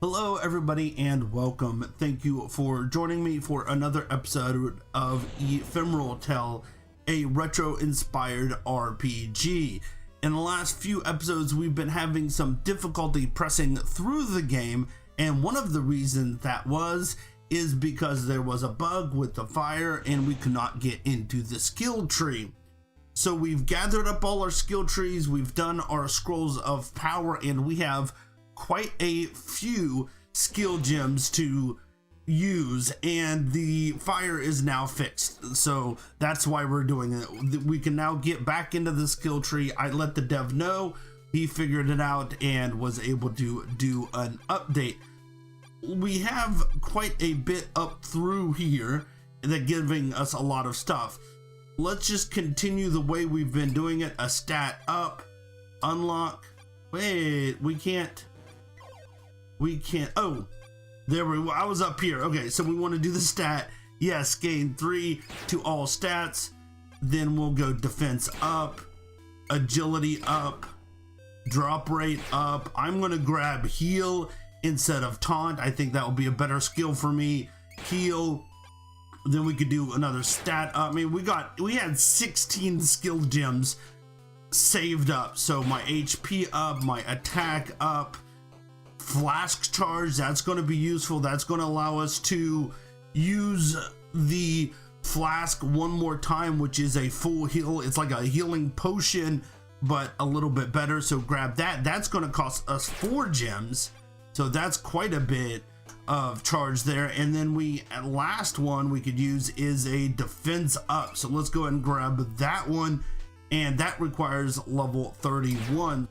Hello everybody and welcome. Thank you for joining me for another episode of Ephemeral Tale, a retro-inspired RPG. In the last few episodes we've been having some difficulty pressing through the game, and one of the reasons that is because there was a bug with the fire and we could not get into the skill tree. So we've gathered up all our skill trees, we've done our scrolls of power, and we have quite a few skill gems to use, and the fire is now fixed. So that's why we're doing it. We can now get back into the skill tree. I let the dev know, he figured it out and was able to do an update. We have quite a bit up through here that giving us a lot of stuff. Let's just continue the way we've been doing it. A stat up, unlock. Wait, we can't. Oh, there we go. I was up here. Okay, so we want to do the stat. Yes, gain 3 to all stats. Then we'll go defense up, agility up, drop rate up. I'm going to grab heal instead of taunt. I think that will be a better skill for me. Heal. Then we could do another stat up. I mean, we had 16 skill gems saved up. So my HP up, my attack up. Flask charge, that's going to be useful. That's going to allow us to use the flask one more time, which is a full heal. It's like a healing potion, but a little bit better. So grab that. That's going to cost us 4 gems. So that's quite a bit of charge there. And then last one we could use is a defense up. So let's go ahead and grab that one. And that requires level 31.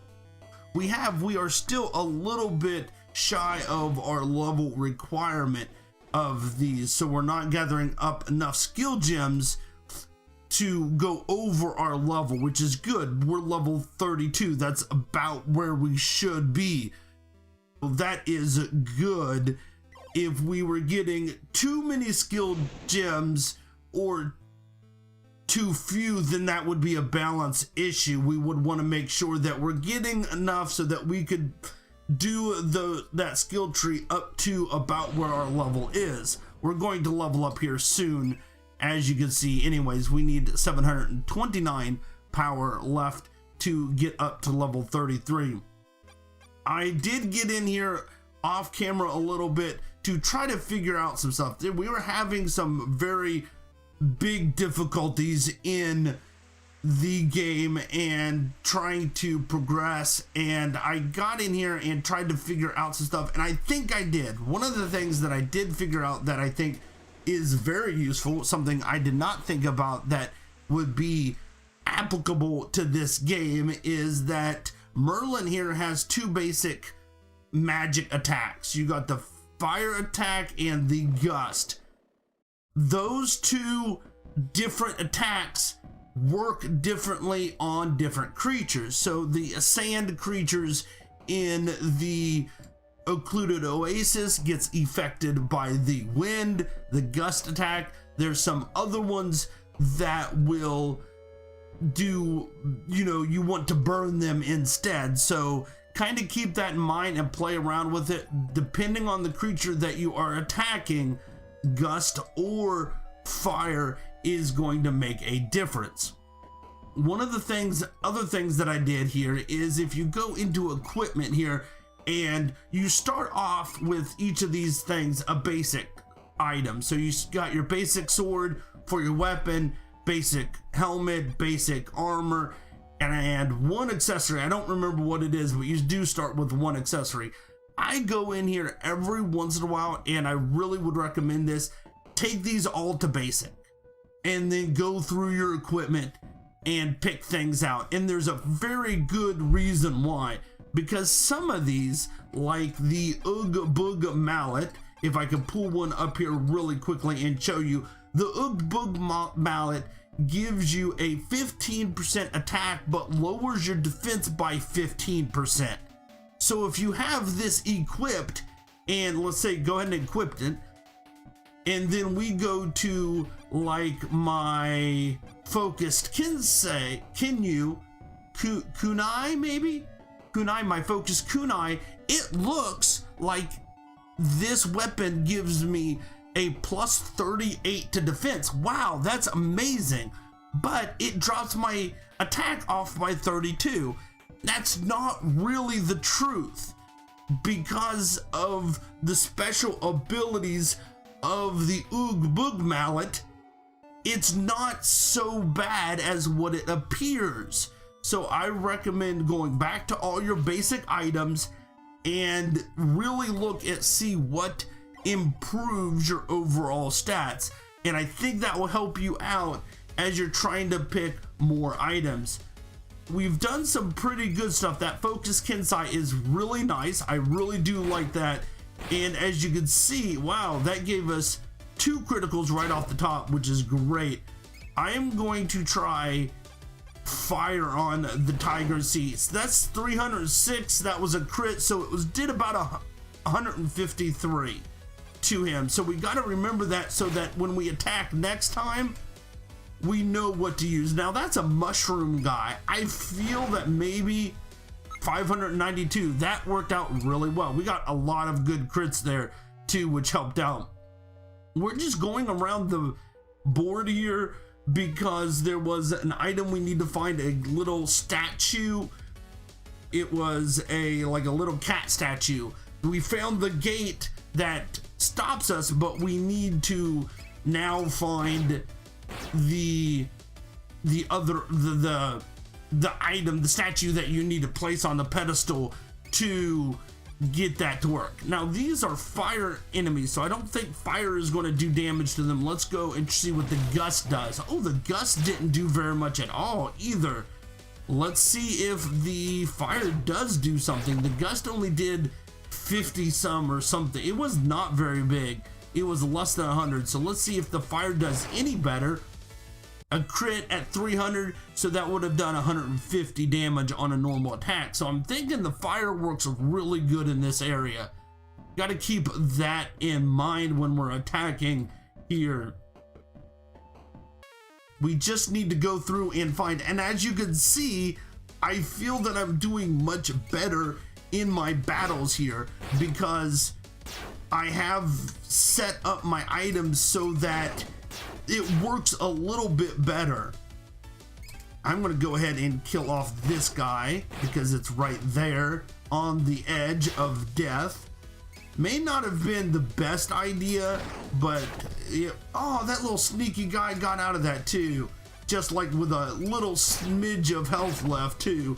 We are still a little bit shy of our level requirement of these, so we're not gathering up enough skill gems to go over our level, which is good. We're level 32. That's about where we should be. That is good. If we were getting too many skill gems or too few, then that would be a balance issue. We would want to make sure that we're getting enough so that we could do that skill tree up to about where our level is. We're going to level up here soon, as you can see. Anyways, we need 729 power left to get up to level 33. I did get in here off camera a little bit to try to figure out some stuff. We were having some very big difficulties in the game and trying to progress, and I got in here and tried to figure out some stuff, and I think I did. One of the things that I did figure out that I think is very useful, something I did not think about that would be applicable to this game, is that Merlin here has 2 basic magic attacks. You got the fire attack and the gust. Those 2 different attacks work differently on different creatures. So the sand creatures in the occluded oasis gets affected by the wind, the gust attack. There's some other ones that will do, you want to burn them instead. So kind of keep that in mind and play around with it. Depending on the creature that you are attacking, gust or fire is going to make a difference. One of the other things that I did here is, if you go into equipment here and you start off with each of these things a basic item. So you got your basic sword for your weapon, basic helmet, basic armor, and 1 accessory. I don't remember what it is, but you do start with 1 accessory. I go in here every once in a while, and I really would recommend this. Take these all to basic and then go through your equipment and pick things out. And there's a very good reason why, because some of these, like the Ugg Bug Mallet, if I could pull one up here really quickly and show you, the Ugg Bug Mallet gives you a 15% attack but lowers your defense by 15%. So if you have this equipped, and let's say go ahead and equip it, and then we go to like my focused kunai, maybe? Kunai, my focused kunai, it looks like this weapon gives me a plus 38 to defense. Wow, that's amazing. But it drops my attack off by 32. That's not really the truth, because of the special abilities of the Oog Boog Mallet. It's not so bad as what it appears. So I recommend going back to all your basic items and really look at see what improves your overall stats. And I think that will help you out as you're trying to pick more items. We've done some pretty good stuff. That focus Kensai is really nice. I really do like that. And as you can see, wow, that gave us 2 criticals right off the top, which is great. I am going to try fire on the tiger seats. That's 306. That was a crit, so it did about 153 to him. So we got to remember that, so that when we attack next time, we know what to use. Now that's a mushroom guy. I feel that maybe 592, that worked out really well. We got a lot of good crits there too, which helped out. We're just going around the board here because there was an item we need to find, a little statue. It was like a little cat statue. We found the gate that stops us, but we need to now find the item, the statue that you need to place on the pedestal to get that to work. Now these are fire enemies, so I don't think fire is going to do damage to them. Let's go and see what the gust does. Oh, the gust didn't do very much at all either. Let's see if the fire does do something. The gust only did 50 some or something. It was not very big. It was less than 100. So let's see if the fire does any better. A crit at 300, so that would have done 150 damage on a normal attack. So I'm thinking the fire works really good in this area. Got to keep that in mind when we're attacking here. We just need to go through and find, and as you can see, I feel that I'm doing much better in my battles here because I have set up my items so that it works a little bit better. I'm gonna go ahead and kill off this guy because it's right there on the edge of death. May not have been the best idea, but oh, that little sneaky guy got out of that too, just like with a little smidge of health left too.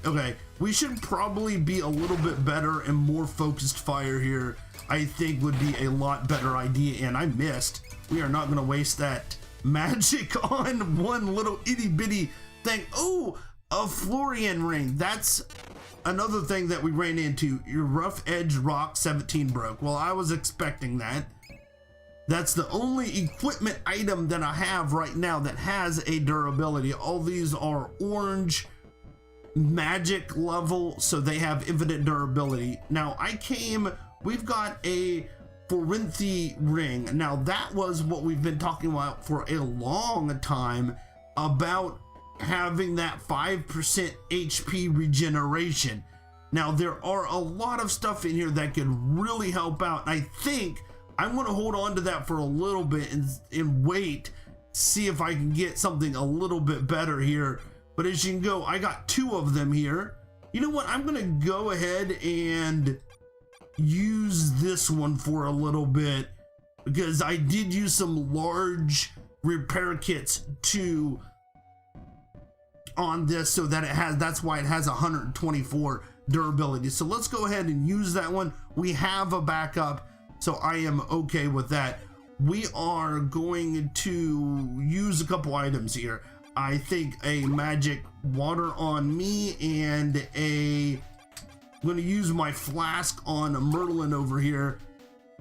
Okay, we should probably be a little bit better and more focused fire here. I think would be a lot better idea, and I missed. We are not going to waste that magic on one little itty bitty thing. Oh, a Florian ring. That's another thing that we ran into. Your rough edge rock 17 broke. Well, I was expecting that. That's the only equipment item that I have right now that has a durability. All these are orange magic level, so they have infinite durability. Now we've got a Forinthi ring. Now that was what we've been talking about for a long time, about having that 5% HP regeneration. Now there are a lot of stuff in here that could really help out. I think I'm going to hold on to that for a little bit and wait, see if I can get something a little bit better here. But as you can go, I got 2 of them here. You know what? I'm going to go ahead and use this one for a little bit because I did use some large repair kits too on this, so that that's why it has 124 durability. So let's go ahead and use that one. We have a backup, so I am okay with that. We are going to use a couple items here. I think a magic water on me, and I'm going to use my flask on Merlin over here,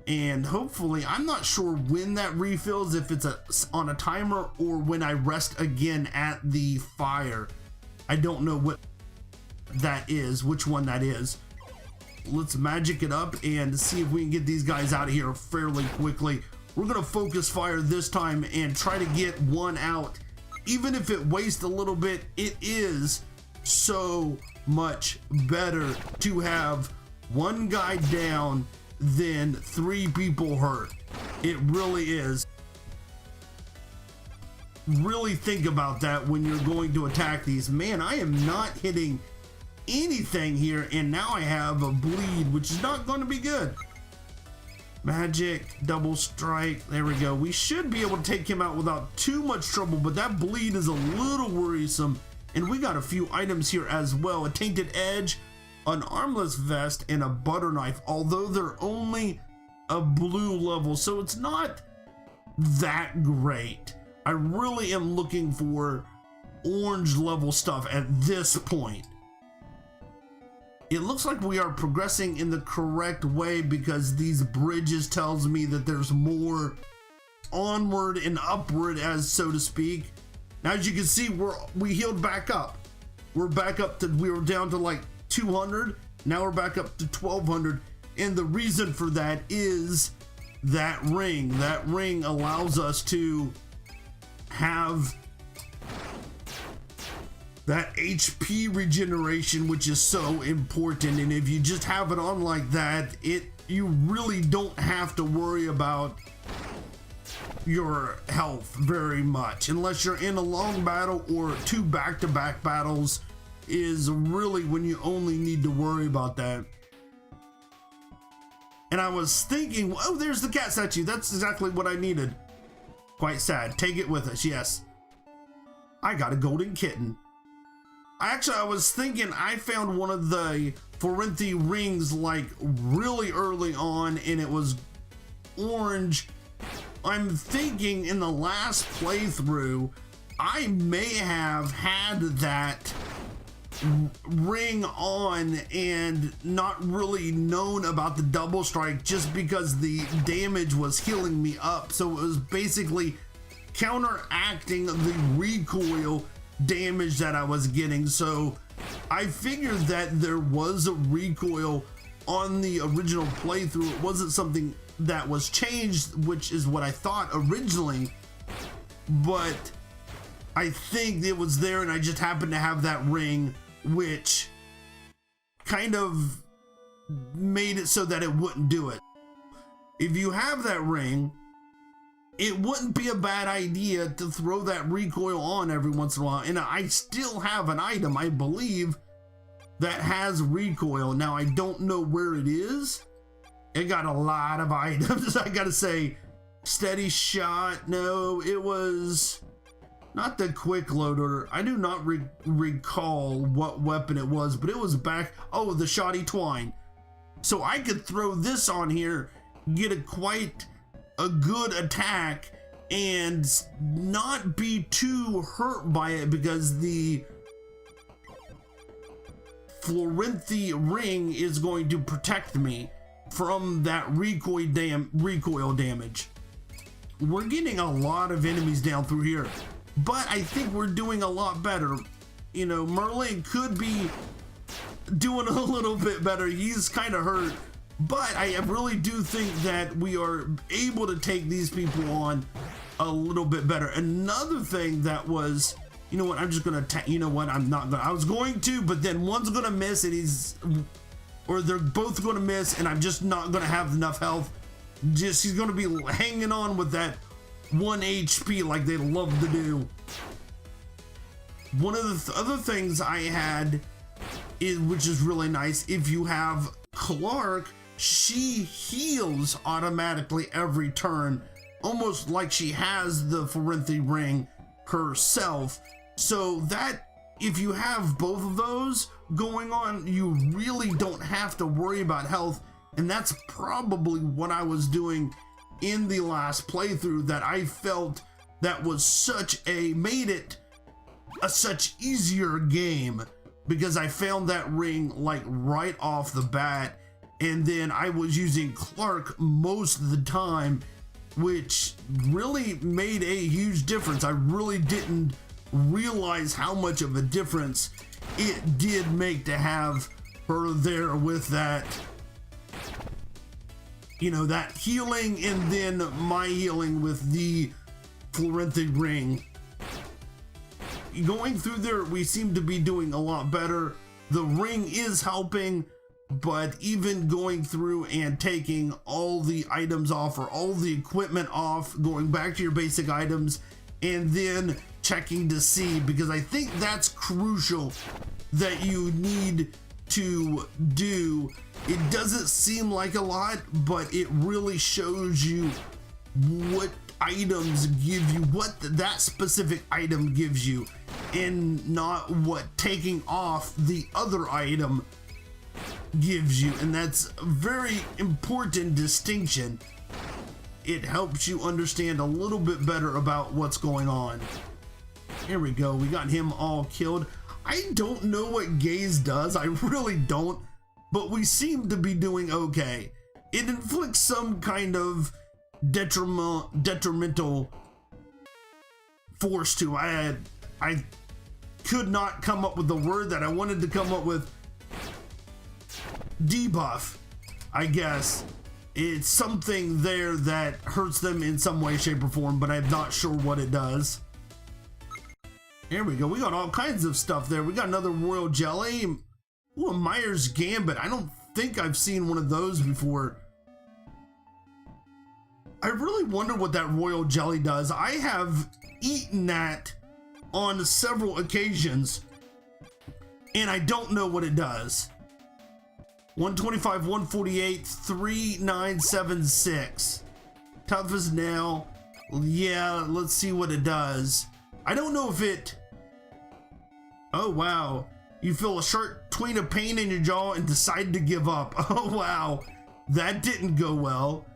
and hopefully, I'm not sure when that refills, if it's on a timer or when I rest again at the fire. I don't know what that is, which one that is. Let's magic it up and see if we can get these guys out of here fairly quickly. We're going to focus fire this time and try to get one out. Even if it wastes a little bit, it is so much better to have one guy down than 3 people hurt. It really is. Really think about that when you're going to attack these. Man, I am not hitting anything here, and now I have a bleed, which is not going to be good. Magic, double strike, there we go. We should be able to take him out without too much trouble, but that bleed is a little worrisome. And we got a few items here as well. A tainted edge, an armless vest, and a butter knife, although they're only a blue level, so it's not that great. I really am looking for orange level stuff at this point. It looks like we are progressing in the correct way because these bridges tells me that there's more onward and upward, as so to speak. Now, as you can see, we healed back up. We're back up to, we were down to like 200. Now we're back up to 1200. And the reason for that is that ring. That ring allows us to have that HP regeneration, which is so important. And if you just have it on like that, you really don't have to worry about your health very much, unless you're in a long battle or 2 back-to-back battles is really when you only need to worry about that. And I was thinking, oh, there's the cat statue. That's exactly what I needed. Quite sad. Take it with us. Yes. I got a golden kitten. I was thinking I found one of the Forenthi rings like really early on, and it was orange. I'm thinking in the last playthrough, I may have had that ring on and not really known about the double strike just because the damage was healing me up. So it was basically counteracting the recoil damage that I was getting. So I figured that there was a recoil on the original playthrough. It wasn't something that was changed, which is what I thought originally, but I think it was there and I just happened to have that ring, which kind of made it so that it wouldn't do it. If you have that ring, it wouldn't be a bad idea to throw that recoil on every once in a while. And I still have an item, I believe, that has recoil. Now, I don't know where it is. It got a lot of items, I gotta say. Steady shot, no, it was not the quick loader. I do not recall what weapon it was, but it was back, oh, the shoddy twine. So I could throw this on here, get quite a good attack, and not be too hurt by it because the Forenthi ring is going to protect me from that recoil damage. We're getting a lot of enemies down through here, but I think we're doing a lot better. You know, Merlin could be doing a little bit better. He's kind of hurt, but I really do think that we are able to take these people on a little bit better. Another thing that was, you know what, I'm just gonna you know what, I'm not gonna, I was going to, but then one's gonna miss and or they're both gonna miss and I'm just not gonna have enough health. He's gonna be hanging on with that 1 HP like they love to do. One of the other things I had is, which is really nice, if you have Clark, she heals automatically every turn, almost like she has the Forenthi ring herself. So that, if you have both of those going on, you really don't have to worry about health. And that's probably what I was doing in the last playthrough, that I felt that was made it a such easier game, because I found that ring like right off the bat, and then I was using Clark most of the time, which really made a huge difference. I really didn't realize how much of a difference it did make to have her there with that, you know, that healing, and then my healing with the Forenthi ring. Going through there, we seem to be doing a lot better. The ring is helping. but even going through and taking all the items off or all the equipment off, going back to your basic items, and then checking to see, because I think that's crucial that you need to do. It doesn't seem like a lot, but it really shows you what items give you, what that specific item gives you, and not what taking off the other item gives you. And that's a very important distinction. It helps you understand a little bit better about what's going on. Here we go, we got him all killed. I don't know what gaze does, I really don't, but we seem to be doing okay. It inflicts some kind of detrimental force to. I could not come up with the word that I wanted to come up with. Debuff, I guess. It's something there that hurts them in some way, shape, or form, but I'm not sure what it does. Here we go. We got all kinds of stuff there. We got another royal jelly. Ooh, a Myers Gambit. I don't think I've seen one of those before. I really wonder what that royal jelly does. I have eaten that on several occasions, and I don't know what it does. 125, 148, 3976. Tough as nail. Yeah, let's see what it does. I don't know if it... Oh, wow. You feel a sharp twinge of pain in your jaw and decide to give up. Oh, wow. That didn't go well.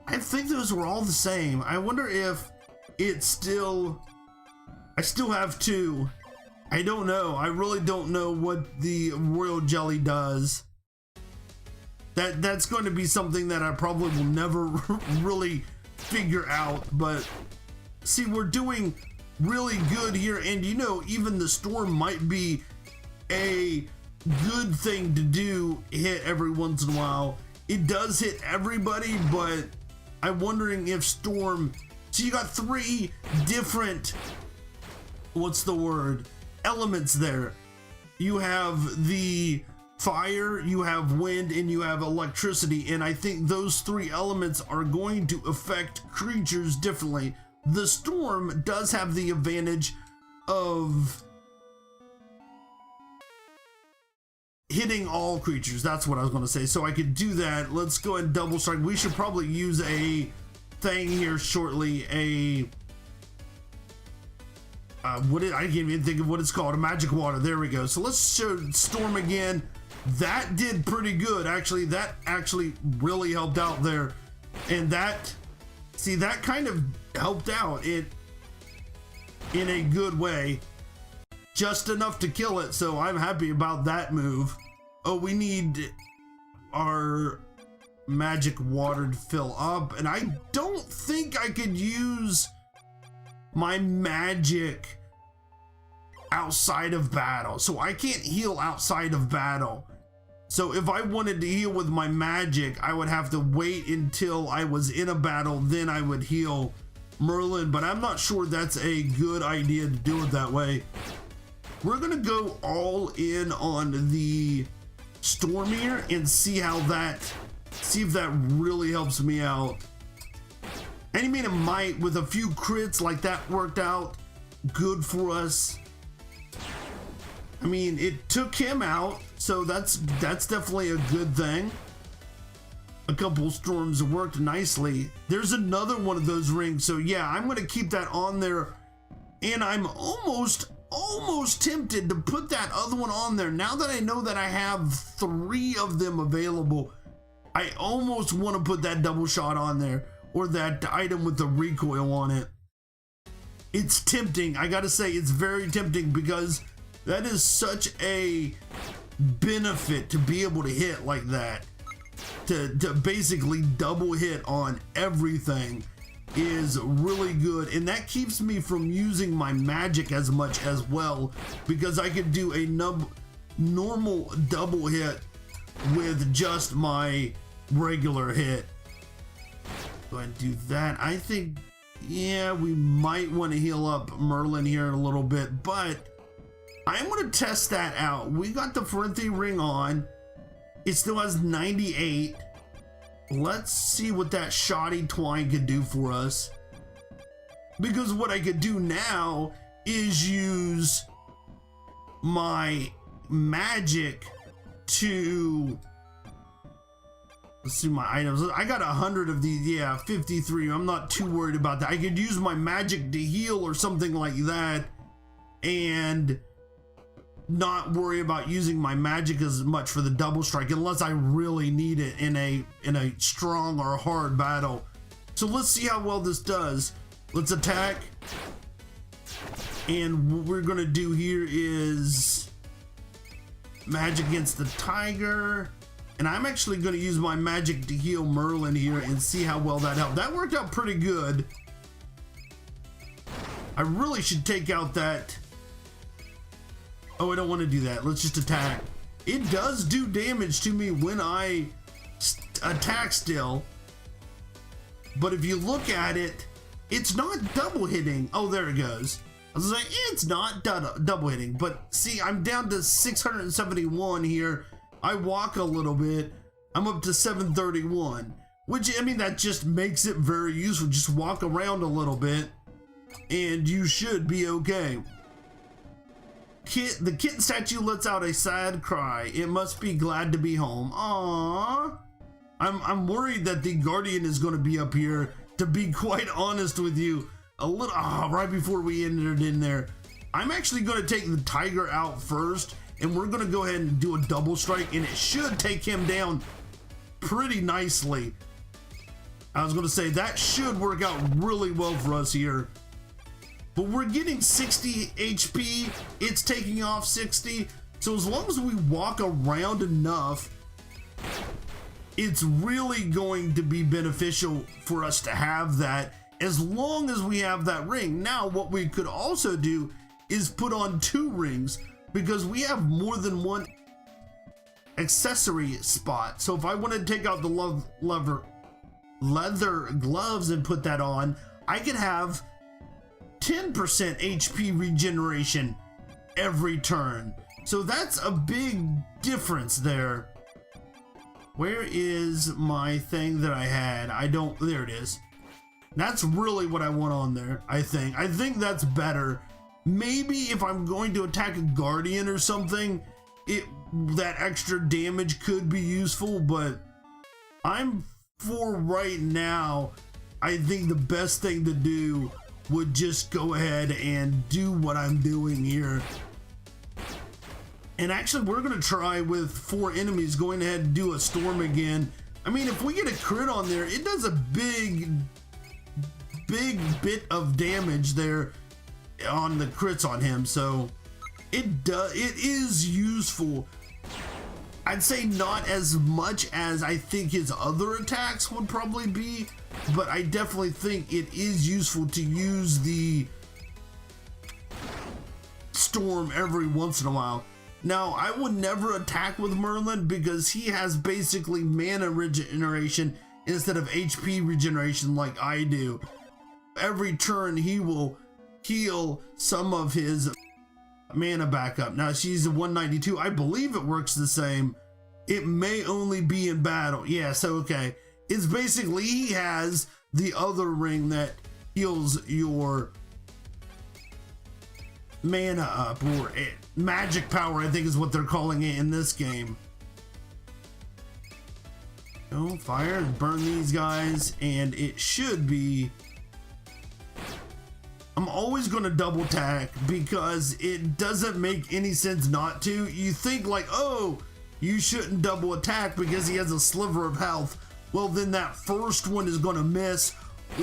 I think those were all the same. I wonder if it's still... I still have two. I don't know. I really don't know what the royal jelly does. That's going to be something that I probably will never really figure out. But see, we're doing really good here, and you know, even the storm might be a good thing to do, hit every once in a while. It does hit everybody, but I'm wondering if storm... So you got three different, what's the word, elements there. You have the fire, you have wind, and you have electricity, and I think those three elements are going to affect creatures differently. The storm does have the advantage of hitting all creatures. That's what I was going to say. So I could do that. Let's go ahead and double strike. We should probably use a thing here shortly. I can't even think of what it's called. A magic water. There we go. So let's show storm again. That did pretty good. Actually, that actually really helped out there. And that, see, that kind of helped out it in a good way. Just enough to kill it. So I'm happy about that move. Oh, we need our magic water to fill up. And I don't think I could use my magic outside of battle. So I can't heal outside of battle. So if I wanted to heal with my magic, I would have to wait until I was in a battle, then I would heal Merlin, but I'm not sure that's a good idea to do it that way. We're gonna go all in on the storm here and see how that, see if that really helps me out. And you mean it might, with a few crits like that worked out good for us. I mean, it took him out, so that's definitely a good thing. A couple storms worked nicely. There's another one of those rings, so yeah, I'm gonna keep that on there, and I'm almost tempted to put that other one on there. Now that I know that I have 3 of them available, I almost want to put that double shot on there, or that item with the recoil on it. It's tempting. I gotta say, it's very tempting, because that is such a benefit to be able to hit like that. To basically double hit on everything is really good, and that keeps me from using my magic as much as well, because I could do a normal double hit with just my regular hit. Go ahead and do that. I think, yeah, we might want to heal up Merlin here in a little bit, but I'm going to test that out. We got the Ferenthy ring on. It still has 98. Let's see what that shoddy twine could do for us. Because what I could do now is use my magic to, let's see my items. I got 100 of these, yeah, 53. I'm not too worried about that. I could use my magic to heal or something like that and not worry about using my magic as much for the double strike unless I really need it in a strong or hard battle. So let's see how well this does. Let's attack. And what we're gonna do here is magic against the tiger. And I'm actually gonna use my magic to heal Merlin here and see how well that helped. That worked out pretty good. I really should take out that. Oh, I don't want to do that. Let's just attack. It does do damage to me when I attack still. But if you look at it, it's not double hitting. Oh, there it goes. I was like, it's not double hitting. But see, I'm down to 671 here. I walk a little bit. I'm up to 731. Which, I mean, that just makes it very useful. Just walk around a little bit and you should be okay. The kitten statue lets out a sad cry. It must be glad to be home. Aww. I'm worried that the guardian is going to be up here, to be quite honest with you. A little, right before we entered in there. I'm actually going to take the tiger out first, and we're going to go ahead and do a double strike, and it should take him down pretty nicely. I was going to say that should work out really well for us here. But we're getting 60 HP, it's taking off 60. So as long as we walk around enough, it's really going to be beneficial for us to have that, as long as we have that ring. Now, what we could also do is put on 2 rings, because we have more than one accessory spot. So if I want to take out the leather gloves and put that on, I could have 10% HP regeneration every turn. So that's a big difference there. Where is my thing that I had? There it is. That's really what I want on there, I think. I think that's better. Maybe if I'm going to attack a guardian or something, that extra damage could be useful, but for right now, I think the best thing to do would just go ahead and do what I'm doing here. And actually, we're going to try with 4 enemies going ahead and do a storm again. I mean, if we get a crit on there, it does a big bit of damage there on the crits on him. So it is useful. I'd say not as much as I think his other attacks would probably be, but I definitely think it is useful to use the storm every once in a while. Now, I would never attack with Merlin because he has basically mana regeneration instead of HP regeneration like I do. Every turn he will heal some of his mana back up. Now she's a 192. I believe it works the same. It may only be in battle. Yeah, so okay. It's basically he has the other ring that heals your mana up, or magic power, I think is what they're calling it in this game. Oh, fire, burn these guys, and it should be. I'm always going to double tack because it doesn't make any sense not to. You think like, oh, you shouldn't double attack because he has a sliver of health. Well, then that first one is going to miss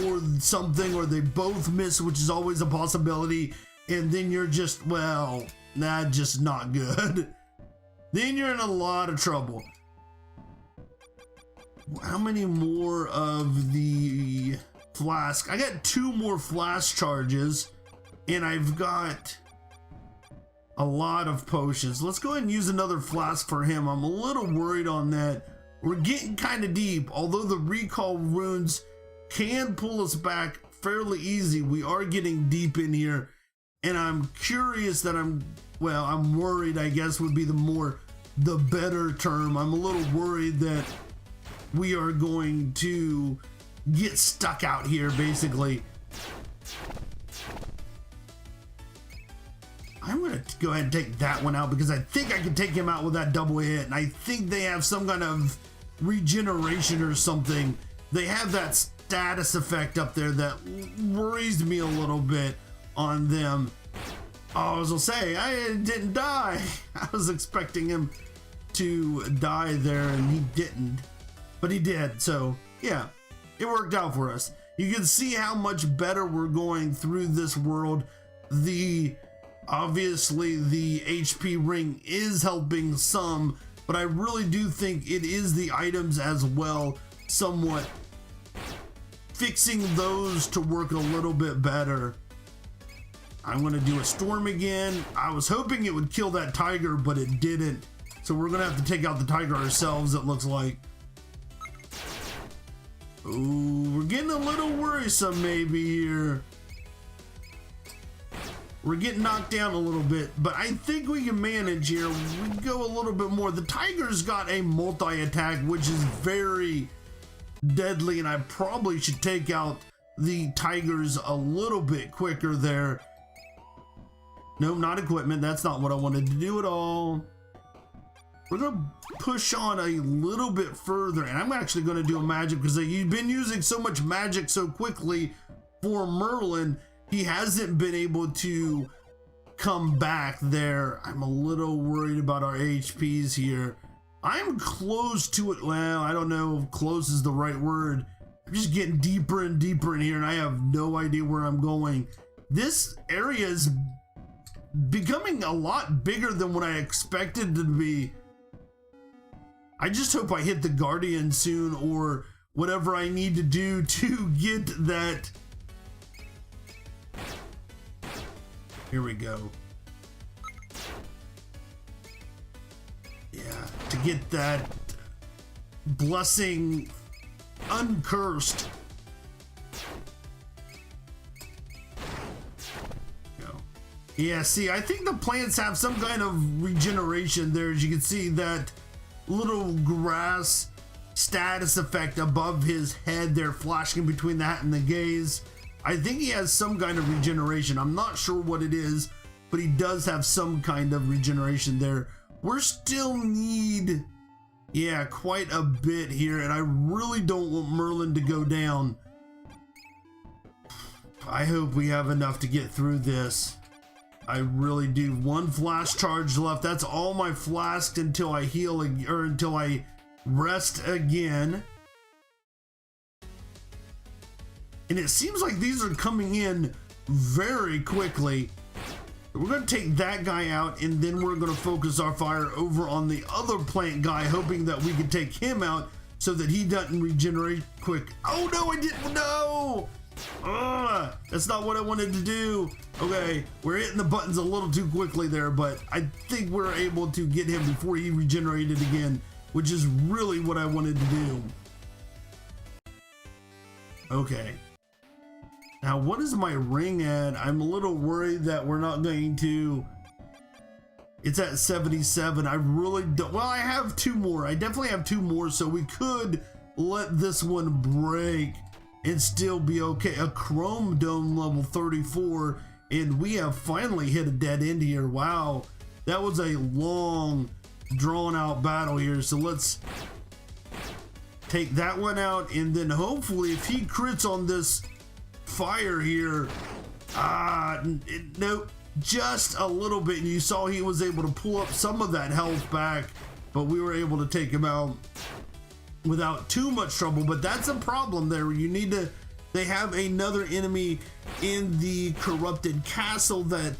or something, or they both miss, which is always a possibility. And then you're just, well, that's just not good. Then you're in a lot of trouble. How many more of the flask? I got 2 more flask charges, and I've got a lot of potions. Let's go ahead and use another flask for him. I'm a little worried on that. We're getting kind of deep. Although the recall runes can pull us back fairly easy, we are getting deep in here, and I'm curious that I'm worried, I guess would be the more the better term. I'm a little worried that we are going to get stuck out here, basically. I'm gonna go ahead and take that one out because I think I can take him out with that double hit, and I think they have some kind of regeneration or something. They have that status effect up there that worries me a little bit on them. Oh, I was gonna say, I didn't die. I was expecting him to die there, and he didn't, but he did. So yeah, it worked out for us. You can see how much better we're going through this world. Obviously the HP ring is helping some, but I really do think it is the items as well, somewhat fixing those to work a little bit better. I'm gonna do a storm again. I was hoping it would kill that tiger, but it didn't. So we're gonna have to take out the tiger ourselves, it looks like. Ooh, we're getting a little worrisome maybe here. We're getting knocked down a little bit, but I think we can manage here. We go a little bit more. The tiger's got a multi-attack, which is very deadly, and I probably should take out the tigers a little bit quicker there. Nope, not equipment. That's not what I wanted to do at all. We're gonna push on a little bit further, and I'm actually gonna do a magic because you've been using so much magic so quickly for Merlin. He hasn't been able to come back there. I'm a little worried about our HPs here. I'm close to it. Well, I don't know if close is the right word. I'm just getting deeper and deeper in here, and I have no idea where I'm going. This area is becoming a lot bigger than what I expected to be. I just hope I hit the Guardian soon, or whatever I need to do to get that. Here we go. Yeah, to get that blessing uncursed. Go. Yeah, see, I think the plants have some kind of regeneration there. As you can see, that little grass status effect above his head there, flashing between that and the gaze. I think he has some kind of regeneration. I'm not sure what it is, but he does have some kind of regeneration there. We're still need, yeah, quite a bit here, and I really don't want Merlin to go down. I hope we have enough to get through this. I really do. One flash charge left. That's all my flask until I heal, or until I rest again. And it seems like these are coming in very quickly. We're going to take that guy out, and then we're going to focus our fire over on the other plant guy, hoping that we can take him out so that he doesn't regenerate quick. Oh no, I didn't. No! That's not what I wanted to do. Okay, we're hitting the buttons a little too quickly there, but I think we're able to get him before he regenerated again, which is really what I wanted to do. Okay. Now, what is my ring at? I'm a little worried that we're not going to... It's at 77. I really don't... Well, I have two more. I definitely have two more, so we could let this one break and still be okay. A Chrome Dome level 34, and we have finally hit a dead end here. Wow. That was a long, drawn-out battle here, so let's take that one out, and then hopefully if he crits on this fire here, nope, just a little bit, and you saw he was able to pull up some of that health back, but we were able to take him out without too much trouble. But that's a problem there. You need to, they have another enemy in the corrupted castle that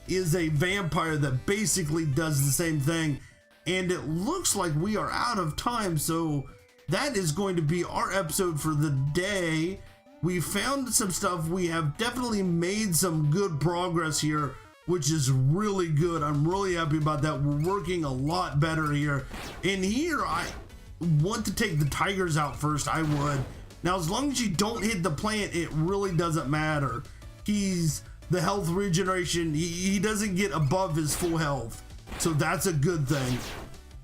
is a vampire that basically does the same thing, and it looks like we are out of time, so that is going to be our episode for the day. We found some stuff. We have definitely made some good progress here, which is really good. I'm really happy about that. We're working a lot better here. And here, I want to take the tigers out first. I would. Now, as long as you don't hit the plant, it really doesn't matter. He's the health regeneration. He doesn't get above his full health. So that's a good thing.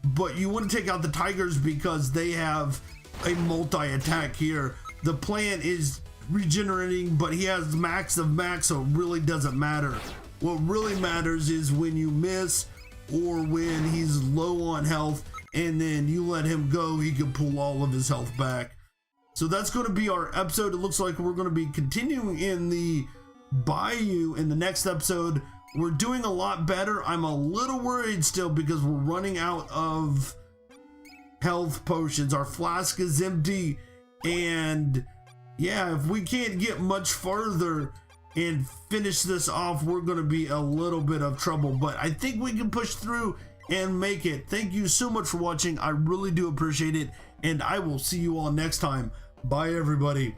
but you want to take out the tigers because they have a multi-attack here. The plant is regenerating, but he has max of max, so it really doesn't matter. What really matters is when you miss or when he's low on health and then you let him go, he can pull all of his health back. So that's going to be our episode. It looks like we're going to be continuing in the bayou in the next episode. We're doing a lot better. I'm a little worried still because we're running out of health potions. Our flask is empty, and yeah, if we can't get much farther and finish this off, we're going to be a little bit of trouble, but I think we can push through and make it. Thank you so much for watching. I really do appreciate it, and I will see you all next time. Bye, everybody.